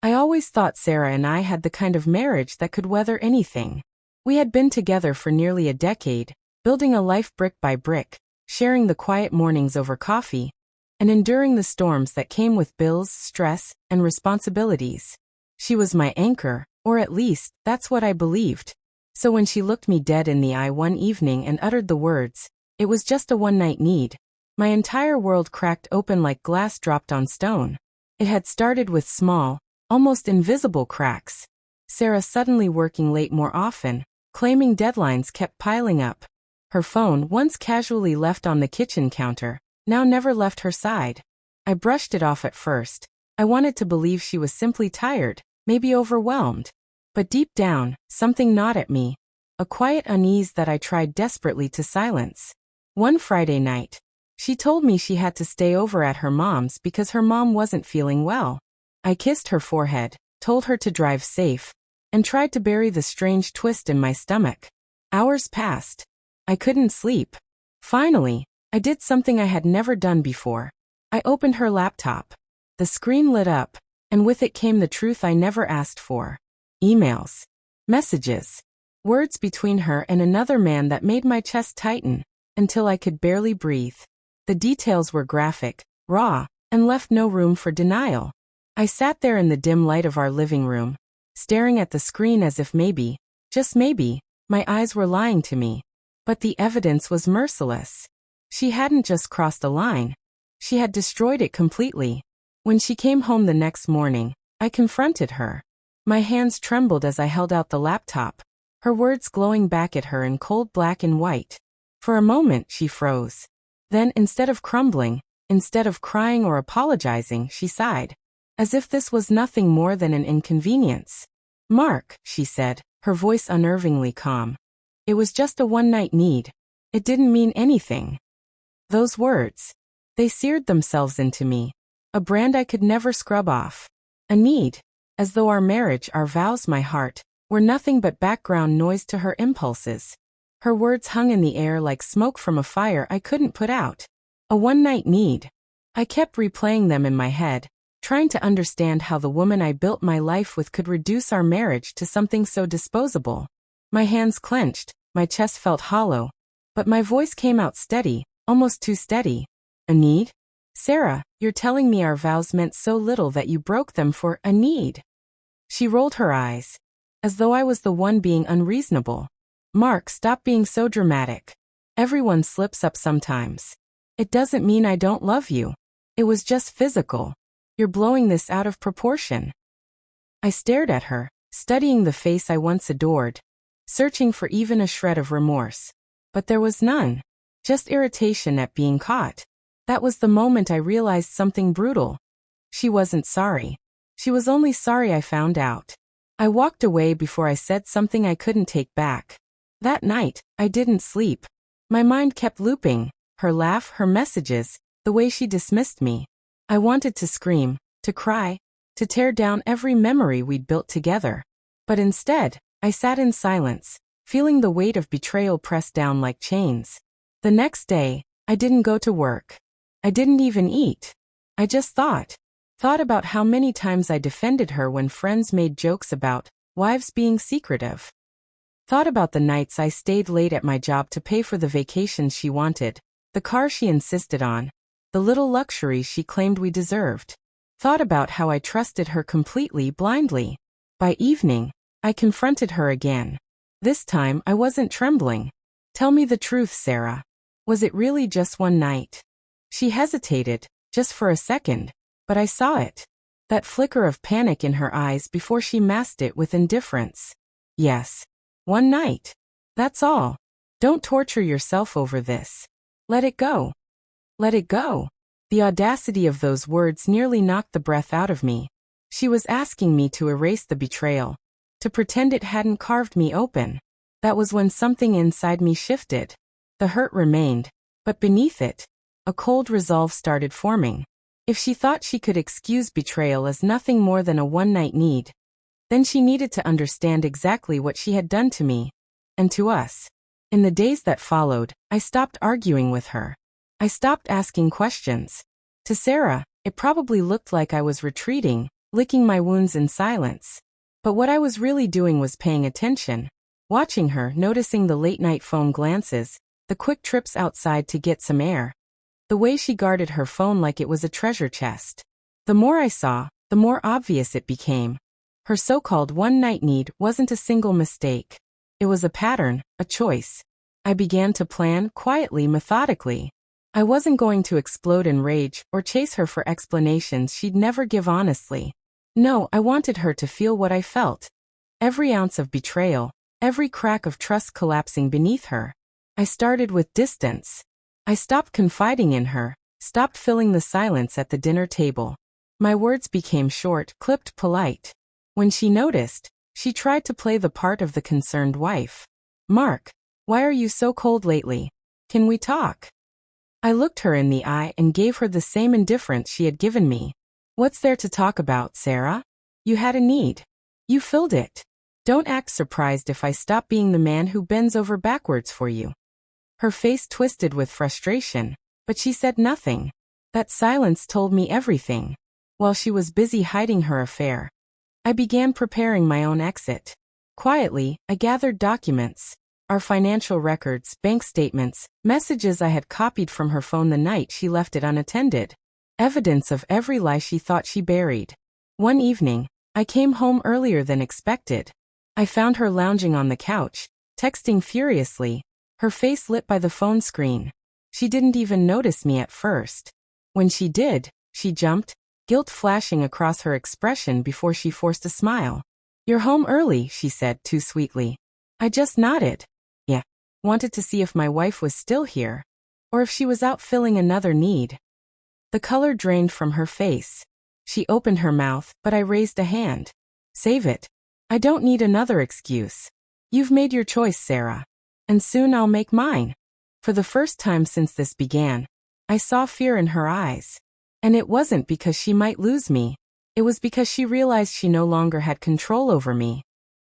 I always thought Sarah and I had the kind of marriage that could weather anything. We had been together for nearly a decade, building a life brick by brick, sharing the quiet mornings over coffee, and enduring the storms that came with bills, stress, and responsibilities. She was my anchor, or at least, that's what I believed. So when she looked me dead in the eye one evening and uttered the words, "It was just a one-night need," my entire world cracked open like glass dropped on stone. It had started with small, almost invisible cracks. Sarah suddenly working late more often, claiming deadlines kept piling up. Her phone, once casually left on the kitchen counter, now never left her side. I brushed it off at first. I wanted to believe she was simply tired, maybe overwhelmed. But deep down, something gnawed at me, a quiet unease that I tried desperately to silence. One Friday night, she told me she had to stay over at her mom's because her mom wasn't feeling well. I kissed her forehead, told her to drive safe, and tried to bury the strange twist in my stomach. Hours passed. I couldn't sleep. Finally, I did something I had never done before. I opened her laptop. The screen lit up, and with it came the truth I never asked for. Emails. Messages. Words between her and another man that made my chest tighten, until I could barely breathe. The details were graphic, raw, and left no room for denial. I sat there in the dim light of our living room, staring at the screen as if maybe, just maybe, my eyes were lying to me. But the evidence was merciless. She hadn't just crossed a line. She had destroyed it completely. When she came home the next morning, I confronted her. My hands trembled as I held out the laptop, her words glowing back at her in cold black and white. For a moment, she froze. Then, instead of crumbling, instead of crying or apologizing, she sighed, as if this was nothing more than an inconvenience. "Mark," she said, her voice unnervingly calm. "It was just a one-night need. It didn't mean anything." Those words, they seared themselves into me, a brand I could never scrub off. A need, as though our marriage, our vows, my heart, were nothing but background noise to her impulses. Her words hung in the air like smoke from a fire I couldn't put out. A one-night need. I kept replaying them in my head, trying to understand how the woman I built my life with could reduce our marriage to something so disposable. My hands clenched, my chest felt hollow, but my voice came out steady, almost too steady. "A need? Sarah, you're telling me our vows meant so little that you broke them for a need?" She rolled her eyes, as though I was the one being unreasonable. "Mark, stop being so dramatic. Everyone slips up sometimes. It doesn't mean I don't love you. It was just physical. You're blowing this out of proportion." I stared at her, studying the face I once adored, searching for even a shred of remorse. But there was none. Just irritation at being caught. That was the moment I realized something brutal. She wasn't sorry. She was only sorry I found out. I walked away before I said something I couldn't take back. That night, I didn't sleep. My mind kept looping, her laugh, her messages, the way she dismissed me. I wanted to scream, to cry, to tear down every memory we'd built together. But instead, I sat in silence, feeling the weight of betrayal press down like chains. The next day, I didn't go to work. I didn't even eat. I just thought about how many times I defended her when friends made jokes about wives being secretive. Thought about the nights I stayed late at my job to pay for the vacations she wanted, the car she insisted on, the little luxuries she claimed we deserved. Thought about how I trusted her completely, blindly. By evening, I confronted her again. This time, I wasn't trembling. "Tell me the truth, Sarah. Was it really just one night?" She hesitated, just for a second, but I saw it. That flicker of panic in her eyes before she masked it with indifference. "Yes. One night. That's all. Don't torture yourself over this. Let it go." Let it go. The audacity of those words nearly knocked the breath out of me. She was asking me to erase the betrayal, to pretend it hadn't carved me open. That was when something inside me shifted. The hurt remained, but beneath it, a cold resolve started forming. If she thought she could excuse betrayal as nothing more than a one-night need, then she needed to understand exactly what she had done to me, and to us. In the days that followed, I stopped arguing with her. I stopped asking questions. To Sarah, it probably looked like I was retreating, licking my wounds in silence. But what I was really doing was paying attention, watching her, noticing the late-night phone glances, the quick trips outside to get some air, the way she guarded her phone like it was a treasure chest. The more I saw, the more obvious it became. Her so-called one-night need wasn't a single mistake. It was a pattern, a choice. I began to plan, quietly, methodically. I wasn't going to explode in rage or chase her for explanations she'd never give honestly. No, I wanted her to feel what I felt. Every ounce of betrayal, every crack of trust collapsing beneath her. I started with distance. I stopped confiding in her, stopped filling the silence at the dinner table. My words became short, clipped, polite. When she noticed, she tried to play the part of the concerned wife. "Mark, why are you so cold lately? Can we talk?" I looked her in the eye and gave her the same indifference she had given me. "What's there to talk about, Sarah? You had a need. You filled it. Don't act surprised if I stop being the man who bends over backwards for you." Her face twisted with frustration, but she said nothing. That silence told me everything. While she was busy hiding her affair, I began preparing my own exit. Quietly, I gathered documents, our financial records, bank statements, messages I had copied from her phone the night she left it unattended. Evidence of every lie she thought she buried. One evening, I came home earlier than expected. I found her lounging on the couch, texting furiously, her face lit by the phone screen. She didn't even notice me at first. When she did, she jumped, guilt flashing across her expression before she forced a smile. "You're home early," she said too sweetly. I just nodded. Yeah, wanted to see if my wife was still here, or if she was out filling another need. The color drained from her face. She opened her mouth, but I raised a hand. "Save it. I don't need another excuse. You've made your choice, Sarah. And soon I'll make mine." For the first time since this began, I saw fear in her eyes. And it wasn't because she might lose me. It was because she realized she no longer had control over me.